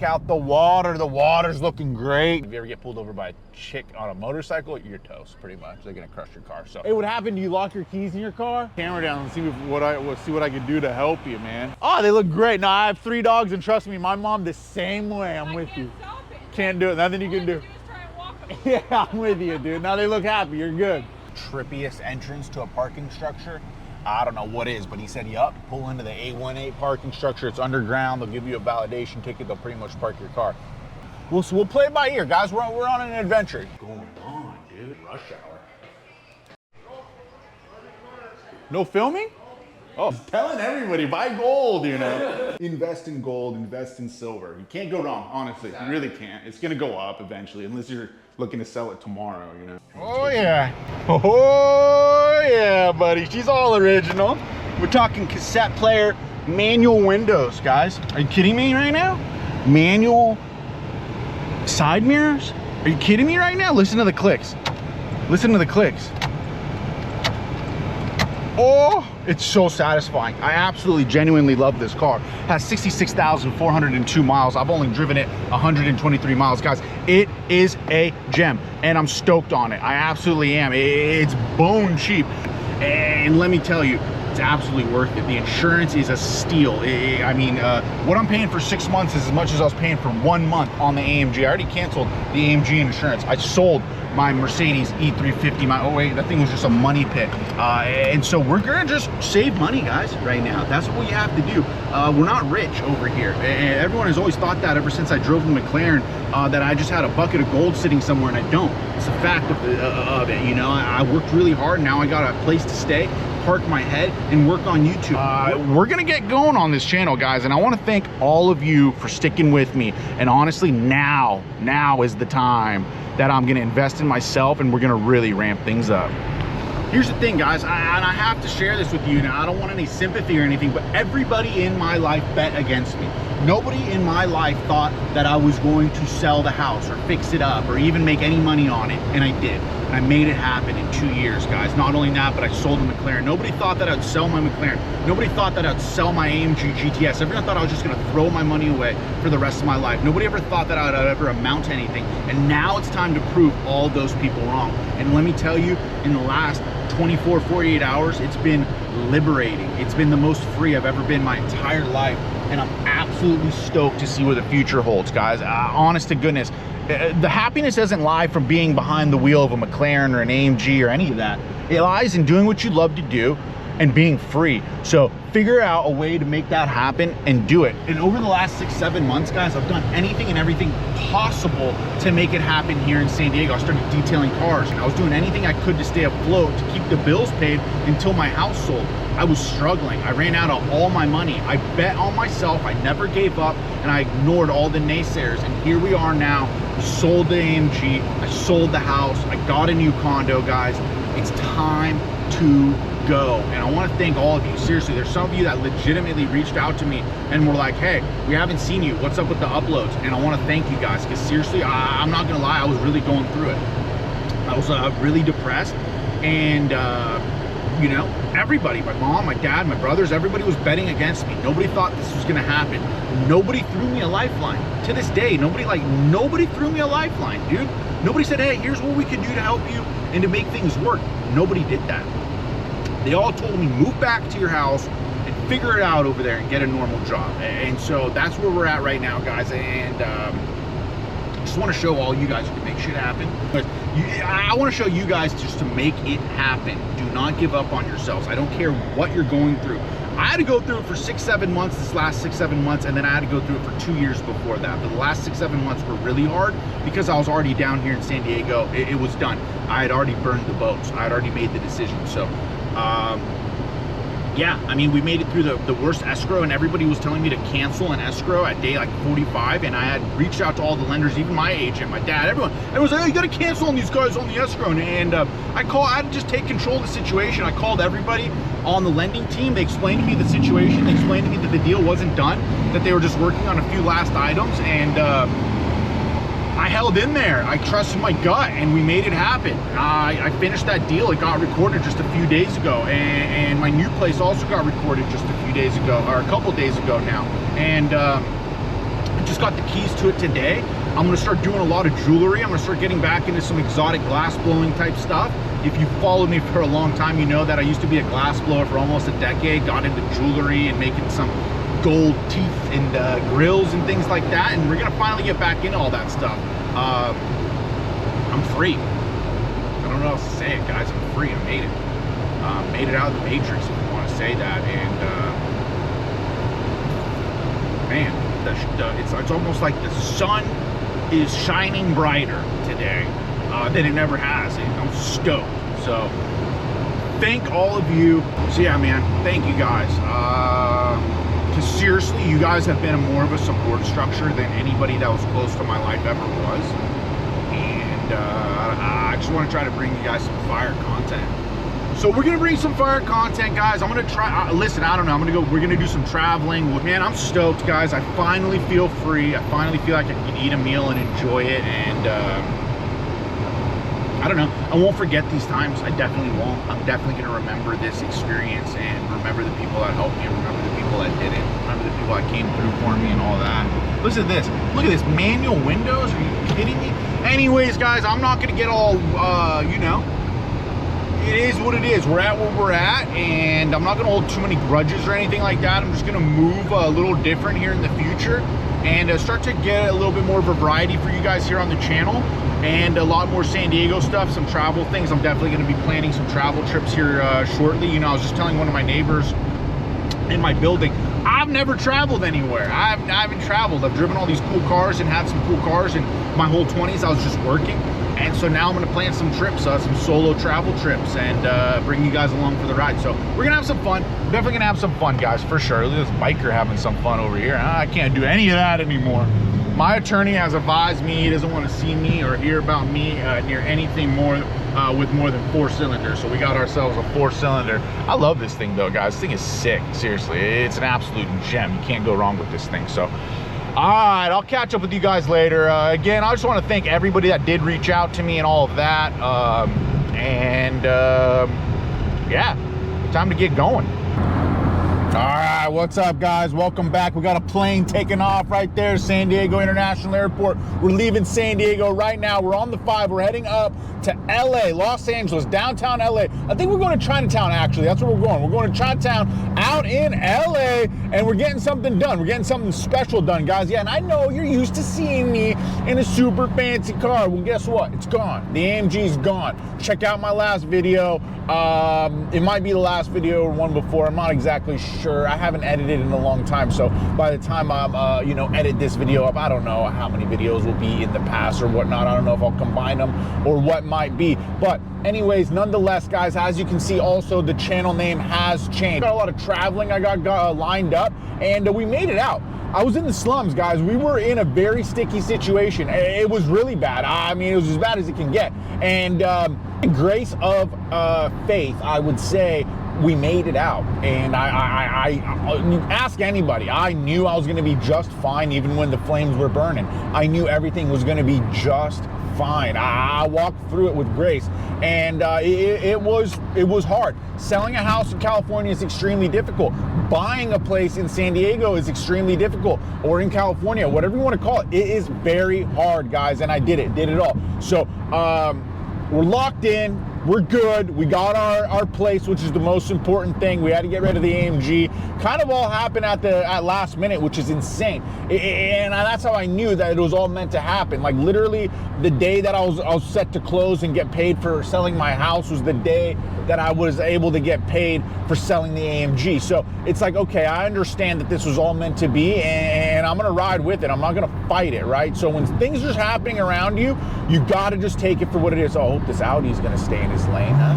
check out the water. The water's looking great. If you ever get pulled over by a chick on a motorcycle, you're toast, pretty much. They're gonna crush your car. So, hey, what happened? Do you lock your keys in your car? Camera down and see what I can do to help you, man. Oh, they look great. Now I have 3 dogs, and trust me, my mom the same way. I'm with you. Can't do it. Nothing you can do. Yeah, I'm with you, dude. Now they look happy. You're good. Trippiest entrance to a parking structure. I don't know what is, but he said, yup, pull into the 818 parking structure. It's underground. They'll give you a validation ticket. They'll pretty much park your car. We'll play it by ear, guys. We're on an adventure. Going on, dude. Rush hour. No filming? Oh, I'm telling everybody, buy gold, you know. Invest in gold, invest in silver. You can't go wrong, honestly. You really can't. It's gonna go up eventually, unless you're looking to sell it tomorrow, you know. Oh yeah. Oh yeah, buddy. She's all original. We're talking cassette player, manual windows, guys. Are you kidding me right now? Manual side mirrors? Are you kidding me right now? Listen to the clicks. Listen to the clicks. Oh, it's so satisfying. I absolutely, genuinely love this car. It has 66,402 miles. I've only driven it 123 miles. Guys, it is a gem, and I'm stoked on it. I absolutely am. It's bone cheap. And let me tell you, it's absolutely worth it. The insurance is a steal. I mean, what I'm paying for 6 months is as much as I was paying for 1 month on the AMG. I already canceled the AMG insurance. I sold my Mercedes E350, my 08, that thing was just a money pit. And so we're gonna just save money, guys, right now. That's what we have to do. We're not rich over here. Everyone has always thought that ever since I drove the McLaren, that I just had a bucket of gold sitting somewhere, and I don't. It's a fact of it, you know. I worked really hard. Now I got a place to stay, park my head, and work on YouTube. We're gonna get going on this channel, guys, and I want to thank all of you for sticking with me. And honestly, now is the time that I'm gonna invest in myself, and we're gonna really ramp things up. Here's the thing, guys, and I have to share this with you. Now, I don't want any sympathy or anything, but everybody in my life bet against me. Nobody in my life thought that I was going to sell the house or fix it up or even make any money on it, and I did. And I made it happen in 2 years, guys. Not only that, but I sold the McLaren. Nobody thought that I'd sell my McLaren. Nobody thought that I'd sell my AMG GTS. Everyone thought I was just gonna throw my money away for the rest of my life. Nobody ever thought that I'd ever amount to anything. And now it's time to prove all those people wrong. And let me tell you, in the last 24, 48 hours, it's been liberating. It's been the most free I've ever been my entire life. And I'm absolutely stoked to see where the future holds, guys. Honest to goodness, the happiness doesn't lie from being behind the wheel of a McLaren or an AMG or any of that. It lies in doing what you love to do and being free. So figure out a way to make that happen and do it. And over the last 6, 7 months, guys, I've done anything and everything possible to make it happen here in San Diego. I started detailing cars, and I was doing anything I could to stay afloat, to keep the bills paid until my house sold. I was struggling. I ran out of all my money. I bet on myself. I never gave up, and I ignored all the naysayers. And here we are now. I sold the AMG. I sold the house. I got a new condo, guys. It's time to go. And I want to thank all of you. Seriously, there's some of you that legitimately reached out to me and were like, hey, we haven't seen you. What's up with the uploads? And I want to thank you guys, because seriously, I'm not going to lie, I was really going through it. I was really depressed, and you know, everybody, my mom, my dad, my brothers, everybody was betting against me. Nobody thought this was gonna happen. Nobody threw me a lifeline. To this day, nobody threw me a lifeline, dude. Nobody said, hey, here's what we can do to help you and to make things work. Nobody did that. They all told me, move back to your house and figure it out over there and get a normal job. And so that's where we're at right now, guys. And I just want to show all you guys who can make shit happen. I want to show you guys just to make it happen. Do not give up on yourselves. I don't care what you're going through. I had to go through it for 6, 7 months, this last 6, 7 months, and then I had to go through it for 2 years before that. But the last 6, 7 months were really hard because I was already down here in San Diego. It was done. I had already burned the boats. I had already made the decision. So, yeah, I mean, we made it through the worst escrow, and everybody was telling me to cancel an escrow at day like 45, and I had reached out to all the lenders, even my agent, my dad, everyone was like, oh, you gotta cancel on these guys on the escrow. And I had to just take control of the situation. I called everybody on the lending team. They explained to me the situation. They explained to me that the deal wasn't done, that they were just working on a few last items, and I held in there. I trusted my gut, and we made it happen. I finished that deal. It got recorded just a few days ago, and my new place also got recorded just a few days ago, or a couple days ago now. And I'm just got the keys to it today. I'm gonna start doing a lot of jewelry. I'm gonna start getting back into some exotic glass blowing type stuff. If you followed me for a long time, you know that I used to be a glass blower for almost a decade, got into jewelry and making some gold teeth and grills and things like that, and we're gonna finally get back into all that stuff. I'm free. I don't know how else to say it, guys. I'm free. I made it. Made it out of the matrix, if you want to say that. And man, it's almost like the sun is shining brighter today than it never has. I'm stoked. So thank all of you. So yeah, man, thank you guys. Because seriously, you guys have been more of a support structure than anybody that was close to my life ever was. And I just want to try to bring you guys some fire content. So we're gonna bring some fire content, guys. I'm gonna try, listen, I don't know, we're gonna do some traveling. Man, I'm stoked, guys. I finally feel free. I finally feel like I can eat a meal and enjoy it. And I don't know, I won't forget these times. I definitely won't. I'm definitely gonna remember this experience and remember the people that helped me, remember the people that didn't, remember the people that came through for me and all that. Listen to this, look at this, manual windows, are you kidding me? Anyways, guys, I'm not gonna get all, you know, it is what it is. We're at where we're at, and I'm not gonna hold too many grudges or anything like that. I'm just gonna move a little different here in the future and start to get a little bit more of a variety for you guys here on the channel, and a lot more San Diego stuff, some travel things. I'm definitely gonna be planning some travel trips here shortly. You know, I was just telling one of my neighbors in my building, I've never traveled anywhere. I haven't traveled. I've driven all these cool cars and had some cool cars, and my whole 20s I was just working. And so now I'm gonna plan some trips, some solo travel trips, and bring you guys along for the ride. So we're gonna have some fun. Definitely gonna have some fun, guys, for sure. Look at this biker having some fun over here. I can't do any of that anymore. My attorney has advised me he doesn't want to see me or hear about me near anything more with more than 4 cylinders. So we got ourselves a 4-cylinder. I love this thing though, guys. This thing is sick, seriously. It's an absolute gem. You can't go wrong with this thing. So all right, I'll catch up with you guys later. Again, I just want to thank everybody that did reach out to me and all of that. Yeah, time to get going. All right, what's up, guys? Welcome back. We got a plane taking off right there, San Diego International Airport. We're leaving San Diego right now. We're on the 5. We're heading up to LA, Los Angeles, downtown LA. I think we're going to Chinatown, actually. That's where we're going. We're going to Chinatown out in LA, and we're getting something done. We're getting something special done, guys. Yeah, and I know you're used to seeing me in a super fancy car. Well, guess what? It's gone. The AMG's gone. Check out my last video. It might be the last video or one before. I'm not exactly sure. I haven't edited in a long time, so by the time I'm you know, edit this video up, I don't know how many videos will be in the past or whatnot. I don't know if I'll combine them or what might be, but anyways, nonetheless, guys, as you can see, also the channel name has changed. Got a lot of traveling I got lined up, and we made it out. I was in the slums, guys. We were in a very sticky situation. It was really bad. I mean, it was as bad as it can get. And grace of faith, I would say, we made it out. And I ask anybody, I knew I was gonna be just fine even when the flames were burning. I knew everything was gonna be just fine. I walked through it with grace, and it was hard. Selling a house in California is extremely difficult. Buying a place in San Diego is extremely difficult, or in California, whatever you want to call it. It is very hard, guys, and I did it all. So we're locked in. We're good. We got our place, which is the most important thing. We had to get rid of the AMG. Kind of all happened at last minute, which is insane. And that's how I knew that it was all meant to happen. Like literally the day that I was set to close and get paid for selling my house was the day that I was able to get paid for selling the AMG. So it's like, okay, I understand that this was all meant to be, and I'm gonna ride with it. I'm not gonna fight it, right? So when things are happening around you, you gotta just take it for what it is. Oh, I hope this Audi's gonna stay in his lane, huh?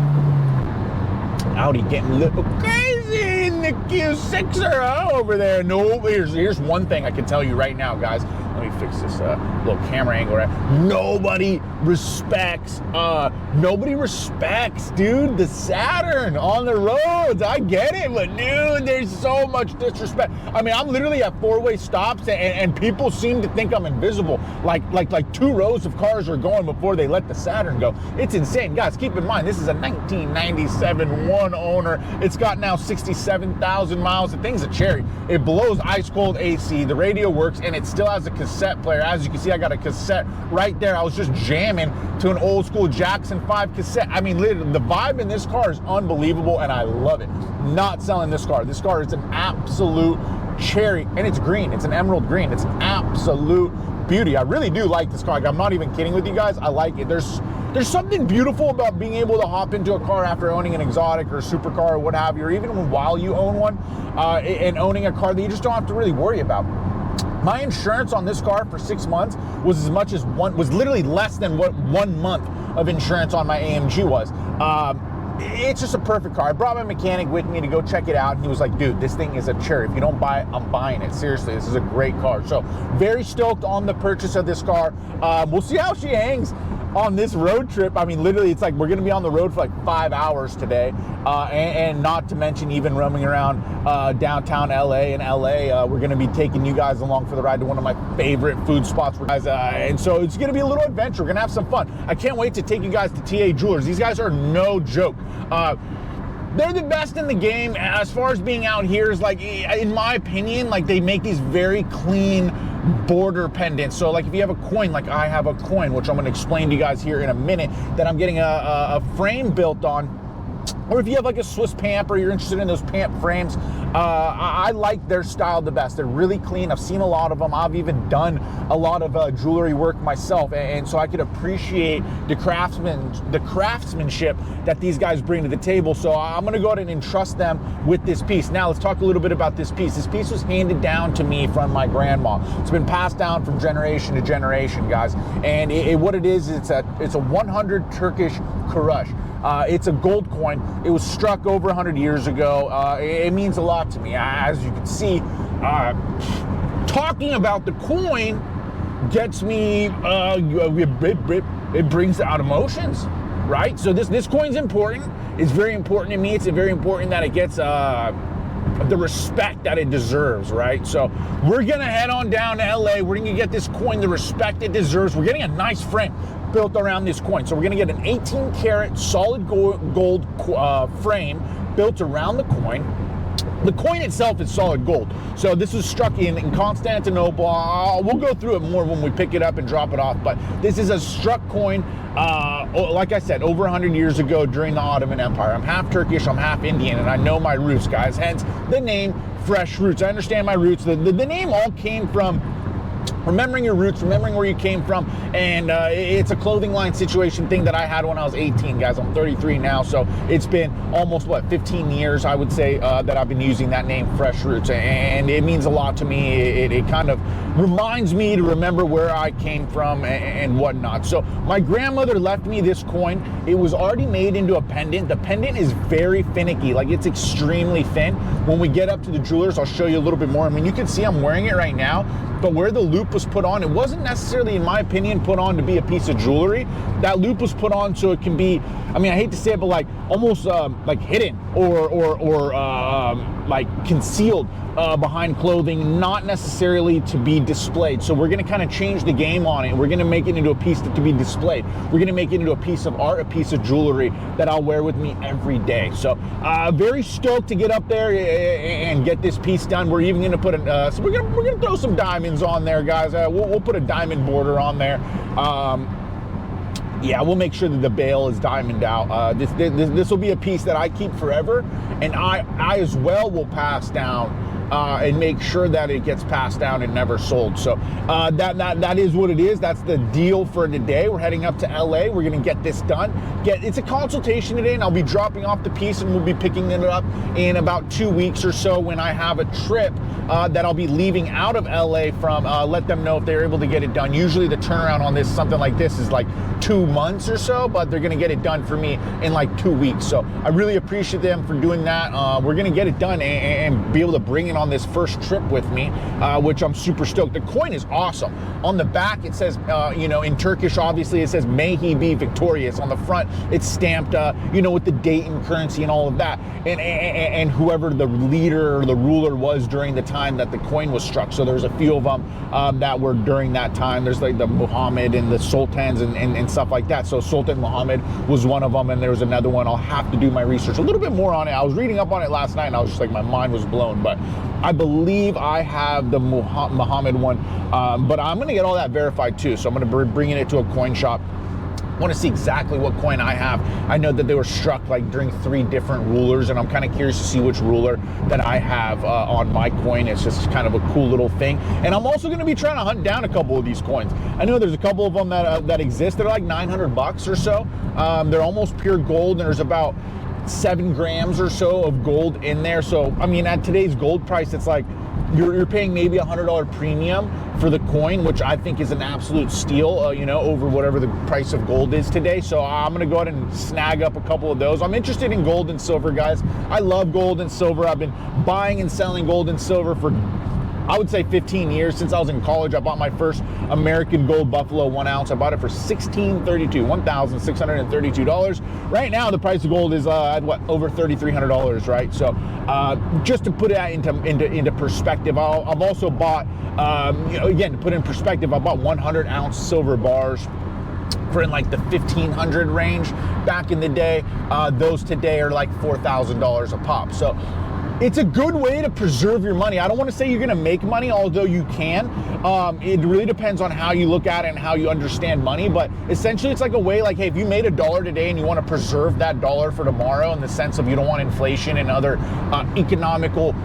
Audi getting a little crazy in the Q6er, huh, over there. No, here's one thing I can tell you right now, guys. Let me fix this little camera angle, right? Nobody respects, dude, the Saturn on the roads. I get it, but dude, there's so much disrespect. I mean, I'm literally at four-way stops and people seem to think I'm invisible. Like 2 rows of cars are going before they let the Saturn go. It's insane. Guys, keep in mind, this is a 1997 one owner. It's got now 67,000 miles. The thing's a cherry. It blows ice cold AC. The radio works, and it still has a cassette player. As you can see, I got a cassette right there. I was just jamming to an old school Jackson 5 cassette. I mean, literally, the vibe in this car is unbelievable, and I love it. Not selling this car. This car is an absolute cherry, and it's green. It's an emerald green. It's an absolute beauty. I really do like this car. Like, I'm not even kidding with you guys. I like it. There's something beautiful about being able to hop into a car after owning an exotic or a supercar or what have you, or even while you own one, and owning a car that you just don't have to really worry about. My insurance on this car for 6 months was literally less than what 1 month of insurance on my AMG was. It's just a perfect car. I brought my mechanic with me to go check it out, and he was like, dude, this thing is a cherry. If you don't buy it, I'm buying it. Seriously, this is a great car. So very stoked on the purchase of this car. We'll see how she hangs on this road trip. I mean, literally, it's like we're going to be on the road for like 5 hours today, and not to mention even roaming around downtown LA. In LA, we're going to be taking you guys along for the ride to one of my favorite food spots, guys. And so it's going to be a little adventure. We're going to have some fun. I can't wait to take you guys to TA Jewelers. These guys are no joke. They're the best in the game as far as being out here. Is like, in my opinion, like they make these very clean border pendants. So like if you have a coin, like I have a coin, which I'm going to explain to you guys here in a minute, that I'm getting a frame built on. Or if you have like a Swiss Pamp, or you're interested in those Pamp frames, I like their style the best. They're really clean. I've seen a lot of them. I've even done a lot of jewelry work myself, and so I could appreciate the craftsmanship that these guys bring to the table. So I'm going to go ahead and entrust them with this piece. Now let's talk a little bit about this piece. This piece was handed down to me from my grandma. It's been passed down from generation to generation, guys. And what it is, it's a 100 Turkish kurush. It's a gold coin. It was struck over 100 years ago. It means a lot to me. As you can see, talking about the coin gets me, it brings out emotions, right? So this coin's important. It's very important to me. It's very important that it gets the respect that it deserves, right? So we're gonna head on down to LA. We're gonna get this coin the respect it deserves. We're getting a nice frame built around this coin. So we're gonna get an 18 karat solid gold frame built around the coin. The coin itself is solid gold. So this was struck in Constantinople. We'll go through it more when we pick it up and drop it off, but this is a struck coin, like I said, over 100 years ago during the Ottoman Empire. I'm half Turkish, I'm half Indian, and I know my roots, guys, hence the name Fresh Roots. I understand my roots. The name all came from remembering your roots, remembering where you came from, and it's a clothing line situation thing that I had when I was 18, guys. I'm 33 now, so it's been almost, 15 years, I would say, that I've been using that name, Fresh Roots, and it means a lot to me. It kind of reminds me to remember where I came from and whatnot. So my grandmother left me this coin. It was already made into a pendant. The pendant is very finicky, like it's extremely thin. When we get up to the jewelers, I'll show you a little bit more. I mean, you can see I'm wearing it right now, but where the loop was put on, it wasn't necessarily, in my opinion, put on to be a piece of jewelry. That loop was put on so it can be, I mean, I hate to say it, but like almost like hidden or like concealed behind clothing, not necessarily to be displayed. So we're gonna kind of change the game on it. We're gonna make it into a piece to be displayed. We're gonna make it into a piece of art, a piece of jewelry that I'll wear with me every day. So very stoked to get up there and get this piece done. We're even gonna put so we're gonna throw some diamonds on there, guys. We'll put a diamond border on there. Yeah, we'll make sure that the bail is diamond out. This will be a piece that I keep forever, and I as well will pass down and make sure that it gets passed down and never sold. So that is what it is. That's the deal for today. We're heading up to LA. We're gonna get this done. It's a consultation today, and I'll be dropping off the piece, and we'll be picking it up in about 2 weeks or so when I have a trip that I'll be leaving out of LA from. Let them know if they're able to get it done. Usually the turnaround on this, something like this, is like 2 months or so, but they're gonna get it done for me in like 2 weeks. So I really appreciate them for doing that. We're gonna get it done and be able to bring bringing on this first trip with me, which I'm super stoked. The coin is awesome. On the back, it says, you know, in Turkish, obviously, it says, may he be victorious. On the front, it's stamped, you know, with the date and currency and all of that. And whoever the leader or the ruler was during the time that the coin was struck. So there's a few of them that were during that time. There's like the Muhammad and the sultans and stuff like that. So Sultan Muhammad was one of them, and there was another one. I'll have to do my research a little bit more on it. I was reading up on it last night, and I was just like, my mind was blown. But I believe I have the Muhammad one, but I'm going to get all that verified too. So I'm going to be bringing it to a coin shop. I want to see exactly what coin I have. I know that they were struck like during 3 different rulers, and I'm kind of curious to see which ruler that I have on my coin. It's just kind of a cool little thing. And I'm also going to be trying to hunt down a couple of these coins. I know there's a couple of them that exist. They're like 900 bucks or so. They're almost pure gold, and there's about 7 grams or so of gold in there. So, I mean, at today's gold price, it's like you're paying maybe $100 premium for the coin, which I think is an absolute steal, you know, over whatever the price of gold is today. So I'm going to go ahead and snag up a couple of those. I'm interested in gold and silver, guys. I love gold and silver. I've been buying and selling gold and silver for, I would say, 15 years. Since I was in college, I bought my first American Gold Buffalo 1 ounce. I bought it for $1,632. Right now, the price of gold is what, over $3,300, right? So just to put that into perspective, I've also bought, you know, again, to put in perspective, I bought 100-ounce silver bars for in like the 1,500 range back in the day. Those today are like $4,000 a pop. So it's a good way to preserve your money. I don't want to say you're going to make money, although you can. It really depends on how you look at it and how you understand money. But essentially, it's like a way, like, hey, if you made $1 today and you want to preserve that dollar for tomorrow, in the sense of you don't want inflation and other economical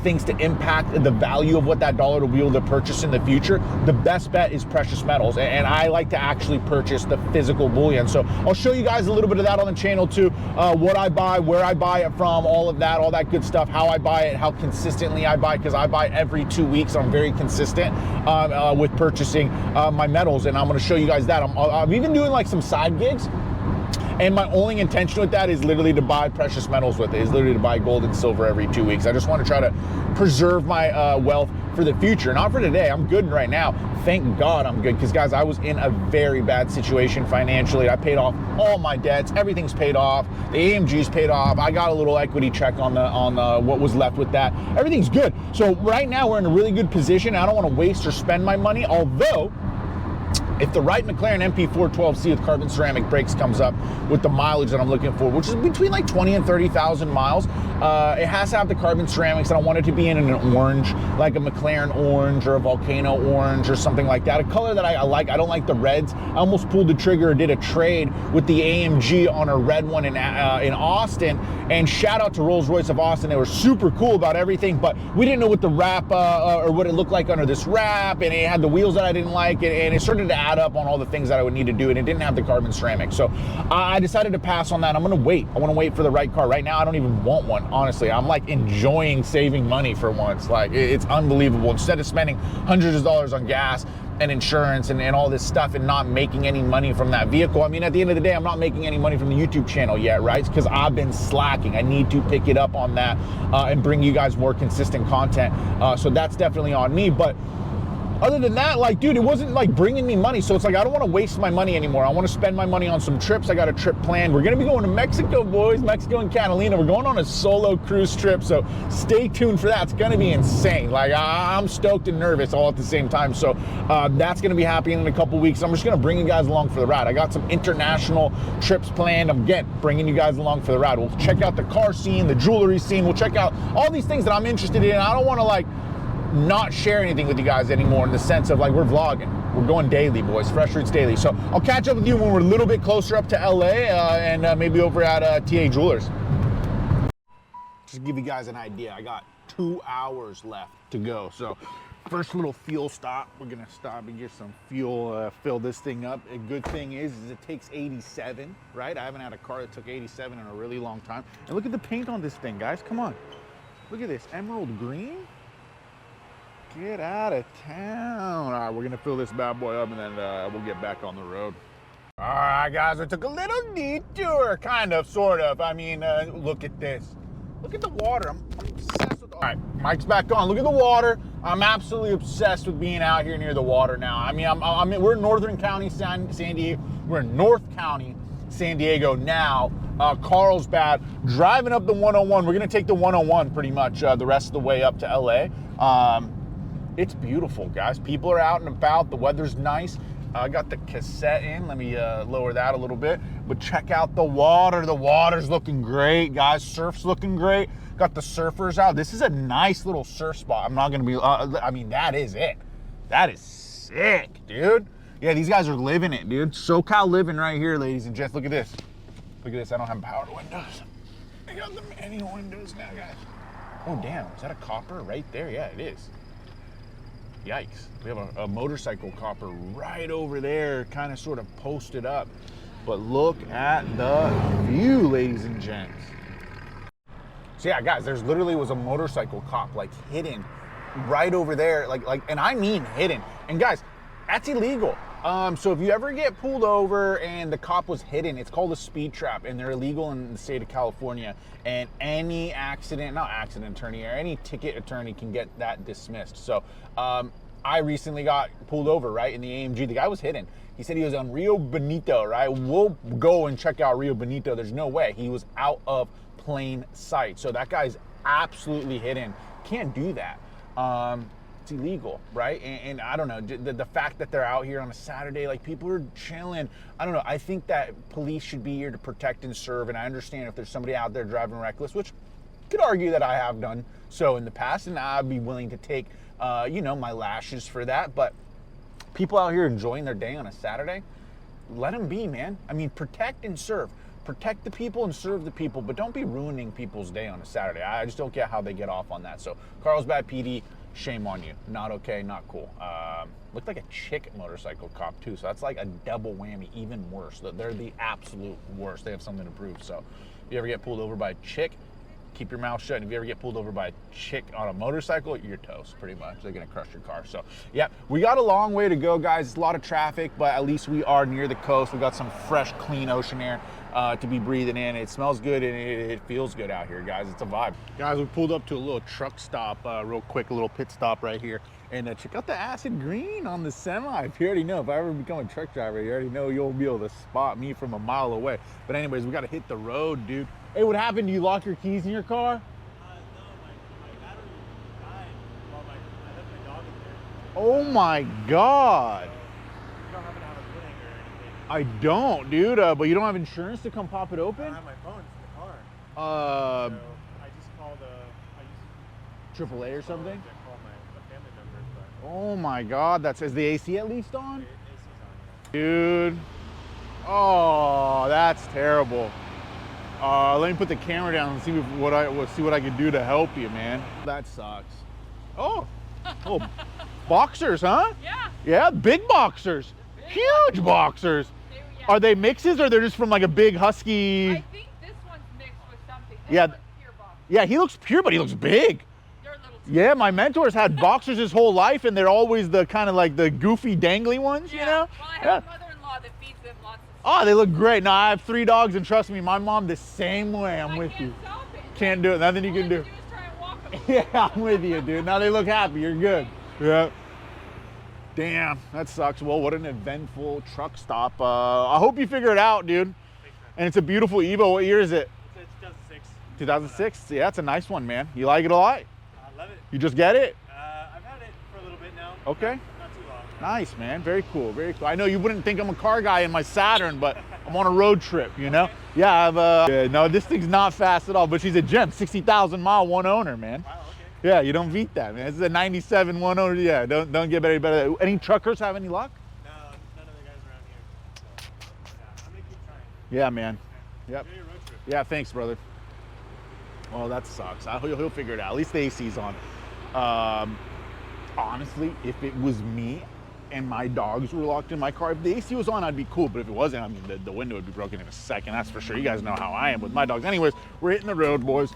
things to impact the value of what that dollar will be able to purchase in the future, the best bet is precious metals. And I like to actually purchase the physical bullion. So I'll show you guys a little bit of that on the channel too. What I buy, where I buy it from, all that good stuff. How I buy it, how consistently I buy, because I buy every 2 weeks. I'm very consistent with purchasing my metals, and I'm going to show you guys that. I'm even doing like some side gigs, and my only intention with that is literally to buy precious metals with it, is literally to buy gold and silver every 2 weeks. I just want to try to preserve my wealth for the future, not for today. I'm good right now. Thank God I'm good, because guys, I was in a very bad situation financially. I paid off all my debts. Everything's paid off. The AMG's paid off. I got a little equity check on what was left with that. Everything's good. So right now we're in a really good position. I don't want to waste or spend my money, although if the right McLaren MP412C with carbon ceramic brakes comes up with the mileage that I'm looking for, which is between like 20 and 30,000 miles, it has to have the carbon ceramics, and I want it to be in an orange, like a McLaren orange or a Volcano orange or something like that. A color that I like. I don't like the reds. I almost pulled the trigger or did a trade with the AMG on a red one in Austin, and shout out to Rolls-Royce of Austin. They were super cool about everything, but we didn't know what the wrap or what it looked like under this wrap, and it had the wheels that I didn't like, and it started to add up on all the things that I would need to do, and it didn't have the carbon ceramic. So I decided to pass on that. I'm going to wait. I want to wait for the right car. Right now, I don't even want one, honestly. I'm like enjoying saving money for once. Like, it's unbelievable. Instead of spending hundreds of dollars on gas and insurance and all this stuff and not making any money from that vehicle. I mean, at the end of the day, I'm not making any money from the YouTube channel yet, right? Because I've been slacking. I need to pick it up on that and bring you guys more consistent content. So that's definitely on me. But other than that, like, dude, it wasn't like bringing me money. So it's like, I don't want to waste my money anymore. I want to spend my money on some trips. I got a trip planned. We're going to be going to Mexico, boys, Mexico and Catalina. We're going on a solo cruise trip. So stay tuned for that. It's going to be insane. Like, I'm stoked and nervous all at the same time. So that's going to be happening in a couple weeks. I'm just going to bring you guys along for the ride. I got some international trips planned. I'm bringing you guys along for the ride. We'll check out the car scene, the jewelry scene. We'll check out all these things that I'm interested in. I don't want to like not share anything with you guys anymore, in the sense of like, we're vlogging. We're going daily, boys. Fresh Roots Daily. So I'll catch up with you when we're a little bit closer up to LA and maybe over at TA Jewelers. Just to give you guys an idea, I got 2 hours left to go. So first little fuel stop. We're gonna stop and get some fuel, fill this thing up. A good thing is it takes 87, right? I haven't had a car that took 87 in a really long time. And look at the paint on this thing, guys. Come on. Look at this, emerald green. Get out of town. All right, we're gonna fill this bad boy up and then we'll get back on the road. All right, guys, we took a little detour, kind of, sort of. I mean, look at this. Look at the water. I'm obsessed with All right, mic's back on. Look at the water. I'm absolutely obsessed with being out here near the water now. I mean, we're in Northern County, San Diego. We're in North County, San Diego now. Carlsbad, driving up the 101. We're gonna take the 101 pretty much the rest of the way up to LA. It's beautiful, guys. People are out and about. The weather's nice. I got the cassette in. Let me lower that a little bit. But check out the water. The water's looking great, guys. Surf's looking great. Got the surfers out. This is a nice little surf spot. I'm not gonna be, I mean, that is it. That is sick, dude. Yeah, these guys are living it, dude. SoCal living right here, ladies and gents. Look at this. Look at this. I don't have power windows. I got the manual windows now, guys. Oh, damn. Is that a copper right there? Yeah, it is. Yikes. We have a motorcycle copper right over there, kind of sort of posted up. But look at the view, ladies and gents. So yeah, guys, there's literally was a motorcycle cop like hidden right over there, like, and I mean hidden. And guys, that's illegal. So if you ever get pulled over and the cop was hidden, it's called a speed trap, and they're illegal in the state of California. And any not accident attorney or any ticket attorney can get that dismissed. So I recently got pulled over, right, in the AMG. The guy was hidden. He said he was on Rio Bonito, right? We'll go and check out Rio Bonito. There's no way. He was out of plain sight. So that guy's absolutely hidden. Can't do that. It's illegal, right? And I don't know, the fact that they're out here on a Saturday, like people are chilling. I don't know. I think that police should be here to protect and serve. And I understand if there's somebody out there driving reckless, which could argue that I have done so in the past, and I'd be willing to take, you know, my lashes for that. But people out here enjoying their day on a Saturday, let them be, man. I mean, protect and serve. Protect the people and serve the people, but don't be ruining people's day on a Saturday. I just don't get how they get off on that. So Carlsbad PD, shame on you. Not okay, not cool. Looked like a chick motorcycle cop too, so that's like a double whammy, even worse. They're the absolute worst. They have something to prove. So if you ever get pulled over by a chick, keep your mouth shut. And if you ever get pulled over by a chick on a motorcycle, you're toast, pretty much. They're gonna crush your car. So yeah, we got a long way to go, guys. It's a lot of traffic, but at least we are near the coast. We got some fresh, clean ocean air to be breathing in. It smells good and it feels good out here, guys. It's a vibe. Guys, we pulled up to a little truck stop real quick, a little pit stop right here. And check out the acid green on the semi. If you already know, if I ever become a truck driver, you already know you'll be able to spot me from a mile away. But anyways, we got to hit the road, dude. Hey, what happened? Do you lock your keys in your car? No, my battery died while I left my dog in there. Oh my God. You don't happen to have a pudding or anything? I don't, dude. But you don't have insurance to come pop it open? I don't have my phone, it's in the car. So I just called AAA or something? I called my family members, but Oh my God, that says the AC at least on? AC's on, yeah. Dude. Oh, that's terrible. Let me put the camera down and see what I can do to help you, man. That sucks. Oh, boxers, huh? Yeah. Yeah, big boxers, huge boxers. Are they mixes or they're just from like a big husky? I think this one's mixed with something. This Yeah. one's pure box. Yeah, he looks pure, but he looks big. They're a little too Yeah, my mentor's had boxers his whole life, and they're always the kind of like the goofy, dangly ones, you know? Well, I have a mother-in-law that feeds them lots of Oh, they look great. No, I have 3 dogs, and trust me, my mom the same way. I'm with you. Stop it. Can't do it. Nothing you All can I do. is try and walk them. Yeah, I'm with you, dude. Now they look happy. You're good. Yeah. Damn, that sucks. Well, what an eventful truck stop. I hope you figure it out, dude. And it's a beautiful Evo. What year is it? It's 2006. 2006? Yeah, it's a nice one, man. You like it a lot? I love it. You just get it? I've had it for a little bit now. Okay. Not too long. Nice, man. Very cool. Very cool. I know you wouldn't think I'm a car guy in my Saturn, but I'm on a road trip, you know? Yeah, no, this thing's not fast at all, but she's a gem. 60,000 mile, one owner, man. Wow, okay. Yeah, you don't beat that, man. This is a 97 one owner. Yeah, don't get any better. Any truckers have any luck? No, none of the guys around here. So, yeah, I'm gonna keep trying. Yeah, man. Yep. Enjoy your road trip. Yeah, thanks, brother. Oh, that sucks. He'll figure it out. At least the AC's on. Honestly, if it was me and my dogs were locked in my car, if the AC was on, I'd be cool. But if it wasn't, I mean, the window would be broken in a second. That's for sure. You guys know how I am with my dogs. Anyways, we're hitting the road, boys.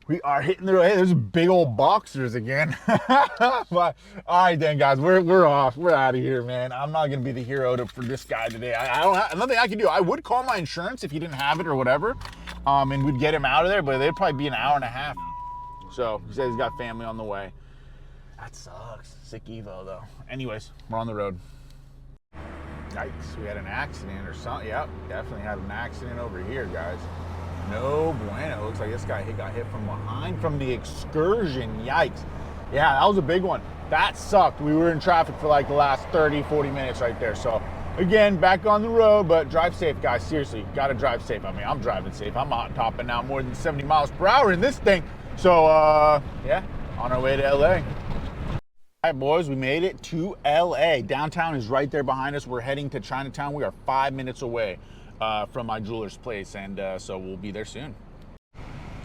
We are hitting the road. Hey, there's big old boxers again. But, all right, then, guys, we're off. We're out of here, man. I'm not gonna be the hero for this guy today. I don't have nothing I can do. I would call my insurance if he didn't have it or whatever, and we'd get him out of there. But it'd probably be an hour and a half. So he said he's got family on the way. That sucks. Sick Evo though. Anyways, we're on the road. Yikes, we had an accident or something. Yep, definitely had an accident over here, guys. No bueno. Looks like this guy got hit from behind from the excursion. Yikes. Yeah, that was a big one. That sucked. We were in traffic for like the last 30, 40 minutes right there. So again, back on the road, but drive safe, guys. Seriously, gotta drive safe. I mean, I'm driving safe. I'm out topping out more than 70 miles per hour in this thing. So yeah, on our way to LA. All right, boys, we made it to LA. Downtown is right there behind us. We're heading to Chinatown. We are 5 minutes away from my jeweler's place, and so we'll be there soon.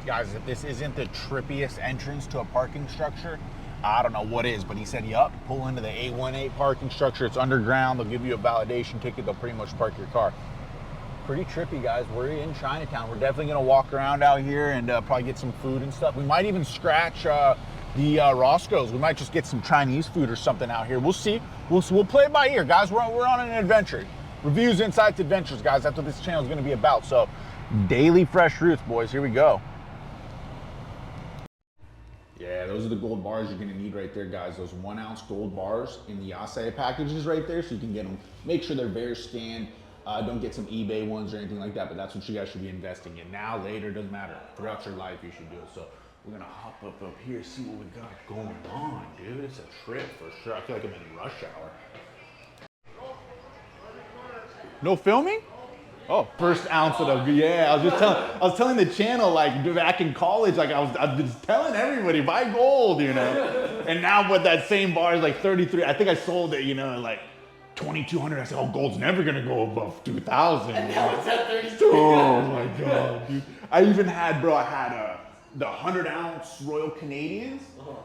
Guys, if this isn't the trippiest entrance to a parking structure, I don't know what is, but he said, yup, pull into the 818 parking structure. It's underground. They'll give you a validation ticket. They'll pretty much park your car. Pretty trippy, guys. We're in Chinatown. We're definitely going to walk around out here and probably get some food and stuff. We might even scratch the Roscoe's. We might just get some Chinese food or something out here. We'll see. We'll play it by ear, guys. We're on an adventure. Reviews, insights, adventures, guys. That's what this channel is going to be about. So, daily fresh roots, boys. Here we go. Yeah, those are the gold bars you're going to need right there, guys. Those 1 ounce gold bars in the acai packages right there, so you can get them. Make sure they're very scanned. Don't get some eBay ones or anything like that, but that's what you guys should be investing in. Now, later, doesn't matter. Throughout your life, you should do it. So we're gonna hop up here, see what we got going on, dude. It's a trip for sure. I feel like I'm in rush hour. No filming? Oh, first ounce of the, yeah. I was telling the channel, like back in college, like I was telling everybody buy gold, you know. And now, but that same bar is like 33. I think I sold it, you know, like 2,200. I said, oh, gold's never gonna go above 2,000. And now it's at 32. Oh my god, dude. I even had, bro, I had the 100 ounce Royal Canadians.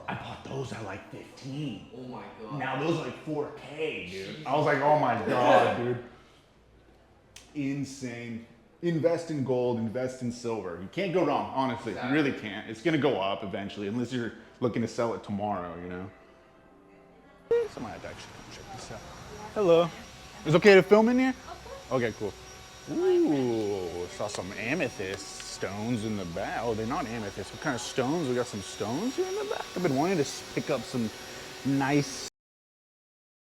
I bought those at like 15. Oh my god. Now those are like 4K, dude. I was like, oh my god, dude. Insane. Invest in gold, invest in silver. You can't go wrong, honestly. You really can't. It's gonna go up eventually, unless you're looking to sell it tomorrow, you know? Somebody had to actually come check this out. Hello. Is it okay to film in here? Okay, cool. Ooh, saw some amethyst stones in the back. Oh, they're not amethyst. What kind of stones? We got some stones here in the back. I've been wanting to pick up some nice